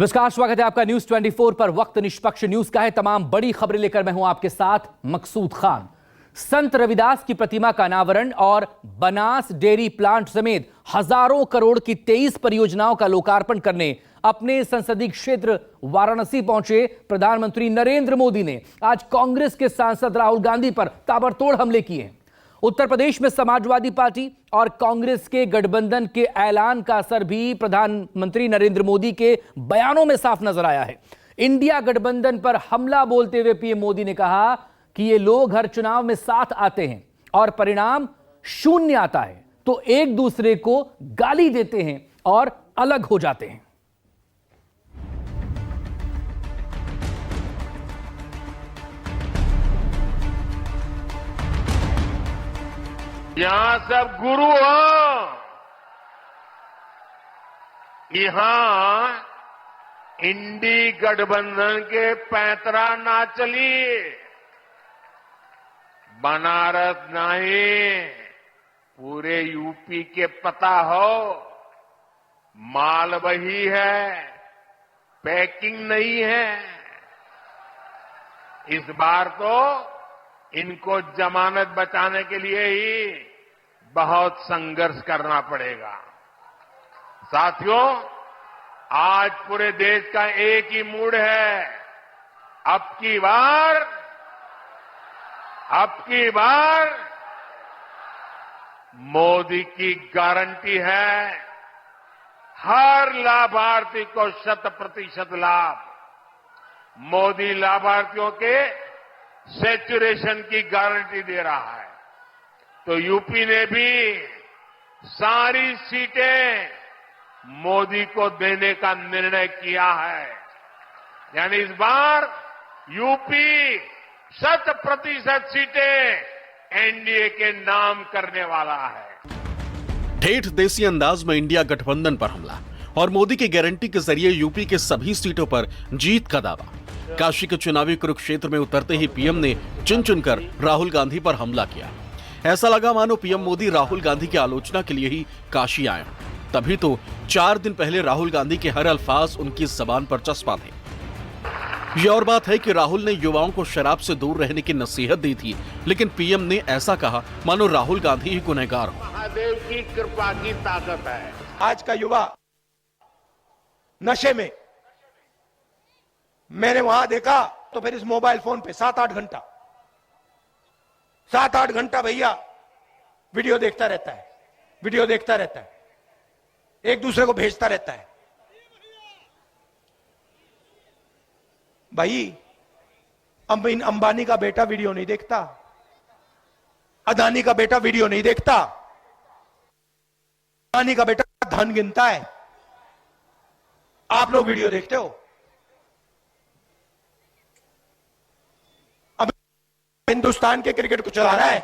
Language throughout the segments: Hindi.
नमस्कार, स्वागत है आपका न्यूज 24 पर। वक्त निष्पक्ष न्यूज का है। तमाम बड़ी खबरें लेकर मैं हूं आपके साथ मकसूद खान। संत रविदास की प्रतिमा का अनावरण और बनास डेयरी प्लांट समेत हजारों करोड़ की 23 परियोजनाओं का लोकार्पण करने अपने संसदीय क्षेत्र वाराणसी पहुंचे प्रधानमंत्री नरेंद्र मोदी ने आज कांग्रेस के सांसद राहुल गांधी पर ताबड़तोड़ हमले किए हैं। उत्तर प्रदेश में समाजवादी पार्टी और कांग्रेस के गठबंधन के ऐलान का असर भी प्रधानमंत्री नरेंद्र मोदी के बयानों में साफ नजर आया है। इंडिया गठबंधन पर हमला बोलते हुए पीएम मोदी ने कहा कि ये लोग हर चुनाव में साथ आते हैं और परिणाम शून्य आता है तो एक दूसरे को गाली देते हैं और अलग हो जाते हैं। यहां सब गुरु हो, यहां इंडी गठबंधन के पैंतरा ना चलिए। बनारस नहीं, पूरे यूपी के पता हो, माल वही है, पैकिंग नहीं है। इस बार तो इनको जमानत बचाने के लिए ही बहुत संघर्ष करना पड़ेगा। साथियों, आज पूरे देश का एक ही मूड है। अब की बार मोदी की गारंटी है, हर लाभार्थी को 100% लाभ। मोदी लाभार्थियों के सैचुरेशन की गारंटी दे रहा है। तो यूपी ने भी सारी सीटें मोदी को देने का निर्णय किया है। यानी इस बार यूपी 100% सीटें एनडीए के नाम करने वाला है। ठेठ देसी अंदाज में इंडिया गठबंधन पर हमला और मोदी की गारंटी के जरिए यूपी के सभी सीटों पर जीत का दावा। काशी के चुनावी कुरुक्षेत्र में उतरते ही पीएम ने चुन चुनकर राहुल गांधी पर हमला किया। ऐसा लगा मानो पीएम मोदी राहुल गांधी की आलोचना के लिए ही काशी आए। तभी तो 4 दिन पहले राहुल गांधी के हर अल्फाज उनकी जबान पर चस्पा थे। ये और बात है कि राहुल ने युवाओं को शराब से दूर रहने की नसीहत दी थी, लेकिन पीएम ने ऐसा कहा मानो राहुल गांधी ही गुनहगार हो। महादेव की कृपा की ताकत है। आज का युवा नशे में, मैंने वहां देखा तो फिर इस मोबाइल फोन पे 7-8 घंटा भैया वीडियो देखता रहता है, एक दूसरे को भेजता रहता है। भाई, अंबानी का बेटा वीडियो नहीं देखता, अदानी का बेटा वीडियो नहीं देखता, अदानी का बेटा धन गिनता है। आप लोग वीडियो देखते हो। अब हिंदुस्तान के क्रिकेट को चला रहा है,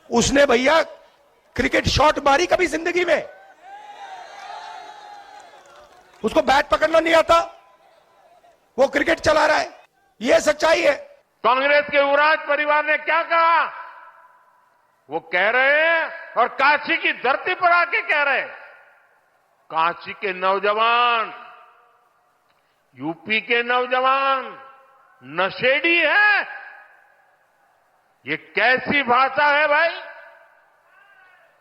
उसने भैया क्रिकेट शॉट मारी कभी जिंदगी में? उसको बैट पकड़ना नहीं आता, वो क्रिकेट चला रहा है। यह सच्चाई है। कांग्रेस के युवराज परिवार ने क्या कहा? वो कह रहे हैं और काशी की धरती पर आके कह रहे हैं, काशी के नौजवान, यूपी के नौजवान नशेड़ी है। ये कैसी भाषा है भाई?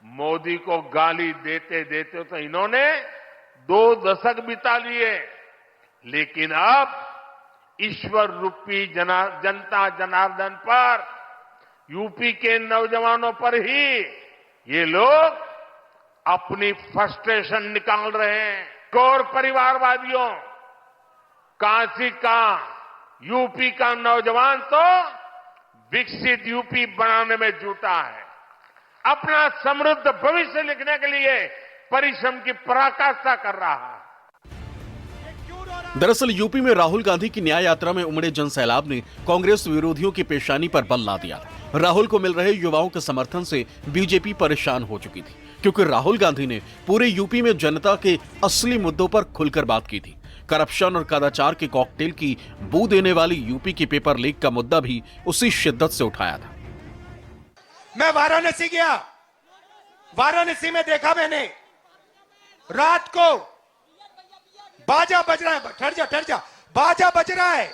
मोदी को गाली देते देते तो इन्होंने 2 दशक बिता लिए, लेकिन अब ईश्वर रूपी जनता जनार्दन पर, यूपी के नौजवानों पर ही ये लोग अपनी फ्रस्ट्रेशन निकाल रहे हैं। गौर परिवारवादियों, काशी का, यूपी का नौजवान तो विकसित यूपी बनाने में जुटा है। अपना समृद्ध भविष्य लिखने के लिए परिश्रम की पराकाष्ठा कर रहा है। दरअसल यूपी में राहुल गांधी की न्याय यात्रा में उमड़े जनसैलाब ने कांग्रेस विरोधियों की पेशानी पर बल ला दिया। राहुल को मिल रहे युवाओं के समर्थन से बीजेपी परेशान हो चुकी थी, क्योंकि राहुल गांधी ने पूरे यूपी में जनता के असली मुद्दों पर खुलकर बात की थी। करप्शन और कदाचार के कॉकटेल की बू देने वाली यूपी की पेपर लीक का मुद्दा भी उसी शिद्दत से उठाया था। मैं वाराणसी गया, वाराणसी में देखा मैंने रात को बाजा बज रहा है, ठहर जा, बाजा बज रहा है,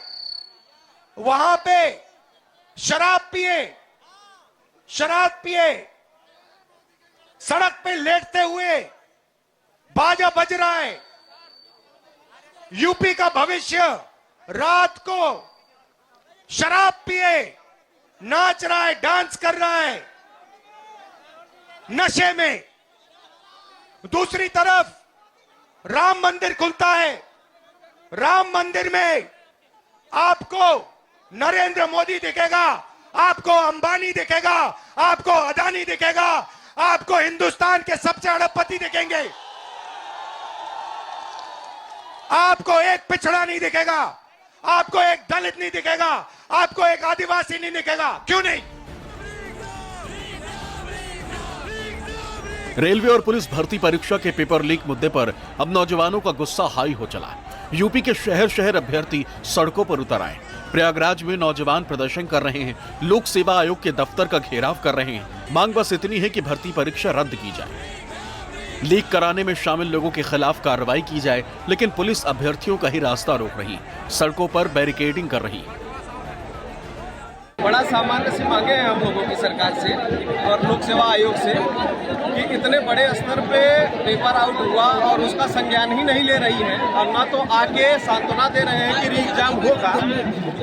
वहां पे शराब पिए सड़क पे लेटते हुए बाजा बज रहा है। यूपी का भविष्य रात को शराब पिए नाच रहा है, डांस कर रहा है नशे में। दूसरी तरफ राम मंदिर खुलता है, राम मंदिर में आपको नरेंद्र मोदी दिखेगा, आपको अंबानी दिखेगा, आपको अदानी दिखेगा, आपको हिंदुस्तान के सबसे अरबपति दिखेंगे। आपको एक पिछड़ा नहीं दिखेगा, आपको एक दलित नहीं दिखेगा, आपको एक आदिवासी नहीं दिखेगा। क्यों नहीं? रेलवे और पुलिस भर्ती परीक्षा के पेपर लीक मुद्दे पर अब नौजवानों का गुस्सा हाई हो चला। यूपी के शहर शहर अभ्यर्थी सड़कों पर उतर आए। प्रयागराज में नौजवान प्रदर्शन कर रहे हैं, लोक सेवा आयोग के दफ्तर का घेराव कर रहे हैं। मांग बस इतनी है कि भर्ती परीक्षा रद्द की जाए, लीक कराने में शामिल लोगों के खिलाफ कार्रवाई की जाए, लेकिन पुलिस अभ्यर्थियों का ही रास्ता रोक रही, सड़कों पर बैरिकेडिंग कर रही। बड़ा सामान्य से मांगे हैं हम लोगों की सरकार से और लोक सेवा आयोग से कि इतने बड़े स्तर पे पेपर आउट हुआ और उसका संज्ञान ही नहीं ले रही है, और ना तो आके सांत्वना दे रहे हैं कि री एग्जाम होगा,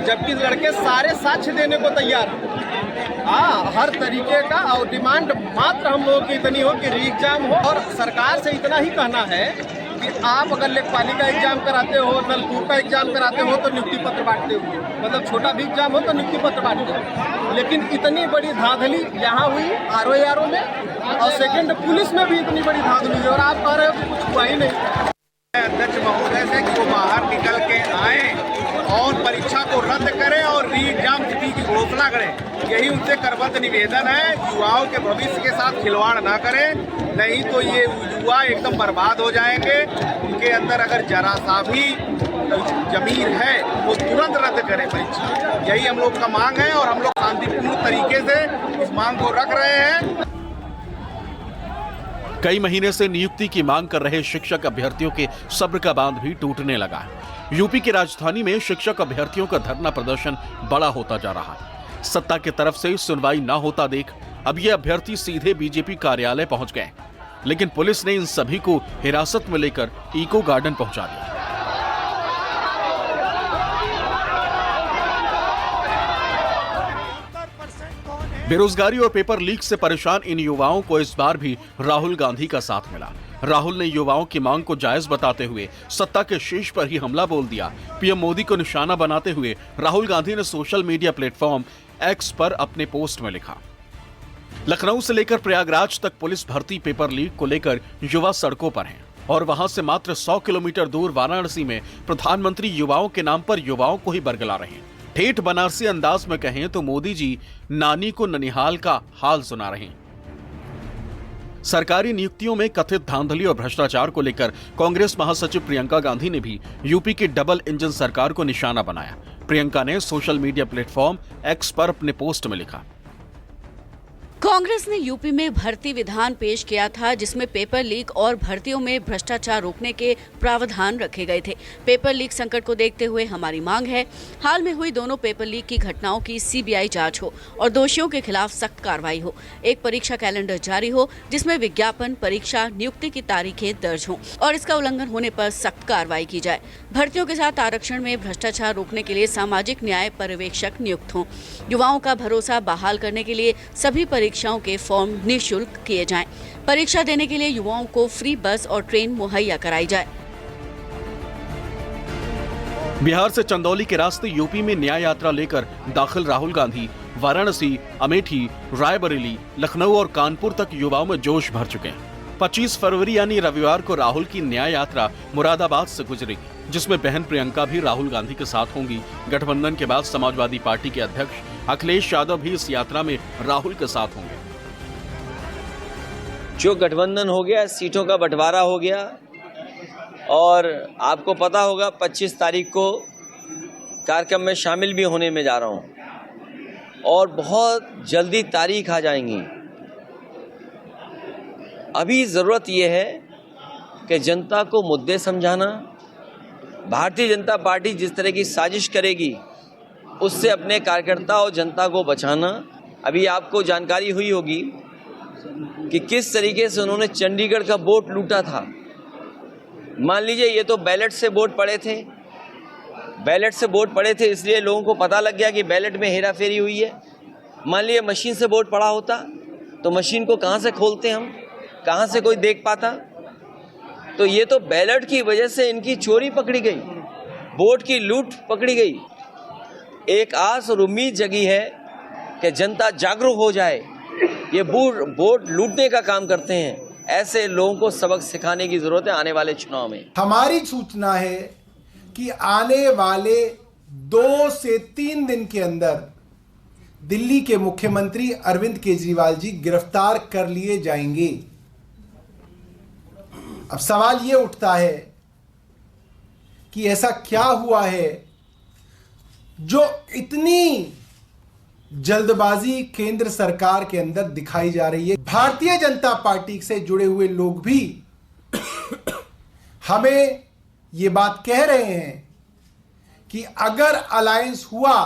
जबकि लड़के सारे साक्ष्य देने को तैयार हैं। हर तरीके का, और डिमांड मात्र हम लोगों की इतनी हो कि री एग्जाम हो। और सरकार से इतना ही कहना है कि आप अगर लेखपाली का एग्जाम कराते हो, नलकूप का एग्जाम कराते हो तो नियुक्ति पत्र बांटते हो, मतलब छोटा भी एग्जाम हो तो नियुक्ति पत्र बांटते हो। लेकिन इतनी बड़ी धांधली यहाँ हुई आरओ में, और सेकंड पुलिस में भी इतनी बड़ी धांधली हुई, और आप कह रहे हो कि कुछ हुआ ही नहीं। अध्यक्ष महोदय से कि वो बाहर निकल के आए और परीक्षा को रद्द करें और री एग्जाम तिथि की घोषणा करें, यही उनसे करबद्ध निवेदन है। युवाओं के भविष्य के साथ खिलवाड़ ना करें, नहीं तो ये युवा एकदम बर्बाद हो जाएंगे। उनके अंदर अगर जरा सा भी जमीर है वो तुरंत रद्द करें परीक्षा, यही हम लोग का मांग है, और हम लोग शांतिपूर्ण तरीके से इस मांग को रख रहे हैं। कई महीने से नियुक्ति की मांग कर रहे शिक्षक अभ्यर्थियों के सब्र का बांध भी टूटने लगा है। यूपी की राजधानी में शिक्षक अभ्यर्थियों का धरना प्रदर्शन बड़ा होता जा रहा है। सत्ता की तरफ से सुनवाई न होता देख अब ये अभ्यर्थी सीधे बीजेपी कार्यालय पहुंच गए, लेकिन पुलिस ने इन सभी को हिरासत में लेकर इको गार्डन पहुंचा दिया। बेरोजगारी और पेपर लीक से परेशान इन युवाओं को इस बार भी राहुल गांधी का साथ मिला। राहुल ने युवाओं की मांग को जायज बताते हुए सत्ता के शीर्ष पर ही हमला बोल दिया। पीएम मोदी को निशाना बनाते हुए राहुल गांधी ने सोशल मीडिया प्लेटफॉर्म एक्स पर अपने पोस्ट में लिखा, लखनऊ से लेकर प्रयागराज तक पुलिस भर्ती पेपर लीक को लेकर युवा सड़कों पर हैं, और वहां से मात्र 100 किलोमीटर दूर वाराणसी में प्रधानमंत्री युवाओं के नाम पर युवाओं को ही बरगला रहे हैं। ठेठ बनारसी अंदाज में कहें तो मोदी जी नानी को ननिहाल का हाल सुना रहे हैं। सरकारी नियुक्तियों में कथित धांधली और भ्रष्टाचार को लेकर कांग्रेस महासचिव प्रियंका गांधी ने भी यूपी की डबल इंजन सरकार को निशाना बनाया। प्रियंका ने सोशल मीडिया प्लेटफॉर्म एक्स पर अपने पोस्ट में लिखा, कांग्रेस ने यूपी में भर्ती विधान पेश किया था, जिसमें पेपर लीक और भर्तियों में भ्रष्टाचार रोकने के प्रावधान रखे गए थे। पेपर लीक संकट को देखते हुए हमारी मांग है, हाल में हुई दोनों पेपर लीक की घटनाओं की सीबीआई जांच हो और दोषियों के खिलाफ सख्त कार्रवाई हो। एक परीक्षा कैलेंडर जारी हो जिसमें विज्ञापन, परीक्षा, नियुक्ति की तारीखें दर्ज हों और इसका उल्लंघन होने पर सख्त कार्रवाई की जाए। भर्तियों के साथ आरक्षण में भ्रष्टाचार रोकने के लिए सामाजिक न्याय पर्यवेक्षक नियुक्त हों। युवाओं का भरोसा बहाल करने के लिए सभी परीक्षाओं के फॉर्म निःशुल्क किए जाएं। परीक्षा देने के लिए युवाओं को फ्री बस और ट्रेन मुहैया कराई जाए। बिहार से चंदौली के रास्ते यूपी में न्याय यात्रा लेकर दाखिल राहुल गांधी वाराणसी, अमेठी, रायबरेली, लखनऊ और कानपुर तक युवाओं में जोश भर चुके हैं। 25 फरवरी यानी रविवार को राहुल की न्याय यात्रा मुरादाबाद से गुजरेगी, जिसमें बहन प्रियंका भी राहुल गांधी के साथ होंगी। गठबंधन के बाद समाजवादी पार्टी के अध्यक्ष अखिलेश यादव भी इस यात्रा में राहुल के साथ होंगे। जो गठबंधन हो गया, सीटों का बंटवारा हो गया, और आपको पता होगा 25 तारीख को कार्यक्रम में शामिल भी होने में जा रहा हूं और बहुत जल्दी तारीख आ जाएंगी। अभी ज़रूरत यह है कि जनता को मुद्दे समझाना, भारतीय जनता पार्टी जिस तरह की साजिश करेगी उससे अपने कार्यकर्ता और जनता को बचाना। अभी आपको जानकारी हुई होगी कि किस तरीके से उन्होंने चंडीगढ़ का वोट लूटा था। मान लीजिए ये तो बैलेट से वोट पड़े थे, इसलिए लोगों को पता लग गया कि बैलेट में हेराफेरी हुई है। मान लीजिए मशीन से वोट पड़ा होता तो मशीन को कहाँ से खोलते हम, कहाँ से कोई देख पाता। तो ये तो बैलेट की वजह से इनकी चोरी पकड़ी गई, वोट की लूट पकड़ी गई। एक आस और उम्मीद जगी है कि जनता जागरूक हो जाए। ये वोट लूटने का काम करते हैं, ऐसे लोगों को सबक सिखाने की जरूरत है आने वाले चुनाव में। हमारी सूचना है कि आने वाले 2 से 3 दिन के अंदर दिल्ली के मुख्यमंत्री अरविंद केजरीवाल जी गिरफ्तार कर लिए जाएंगे। अब सवाल यह उठता है कि ऐसा क्या हुआ है जो इतनी जल्दबाजी केंद्र सरकार के अंदर दिखाई जा रही है। भारतीय जनता पार्टी से जुड़े हुए लोग भी हमें ये बात कह रहे हैं कि अगर अलायंस हुआ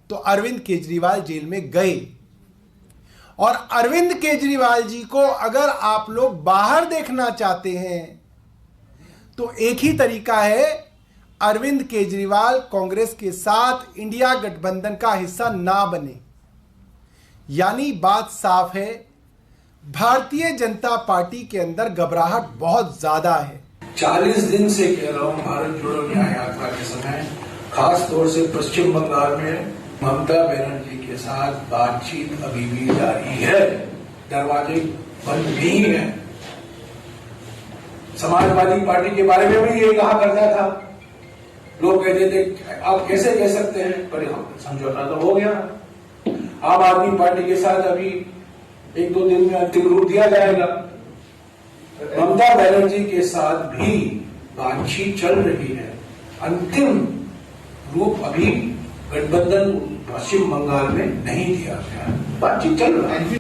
तो अरविंद केजरीवाल जेल में गए, और अरविंद केजरीवाल जी को अगर आप लोग बाहर देखना चाहते हैं तो एक ही तरीका है, अरविंद केजरीवाल कांग्रेस के साथ इंडिया गठबंधन का हिस्सा ना बने। यानी बात साफ है, भारतीय जनता पार्टी के अंदर घबराहट बहुत ज्यादा है। 40 दिन से कह रहा हूं, भारत जोड़ो न्याय यात्रा के समय खास तौर से पश्चिम बंगाल में ममता बनर्जी के साथ बातचीत अभी भी जारी है, दरवाजे बंद नहीं है। समाजवादी पार्टी के बारे में भी ये कहा करता था, लोग कहते थे आप कैसे कह सकते हैं, पर समझौता तो हो गया। आम आदमी पार्टी के साथ अभी 1-2 दिन में अंतिम रूप दिया जाएगा। ममता बनर्जी के साथ भी बातचीत चल रही है, अंतिम रूप अभी गठबंधन पश्चिम बंगाल में नहीं दिया गया, बातचीत चल रही है।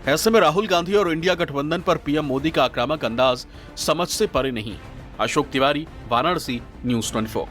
ऐसे में राहुल गांधी और इंडिया गठबंधन पर पीएम मोदी का आक्रामक अंदाज समझ से परे नहीं। अशोक तिवारी, वाराणसी, न्यूज़ 24।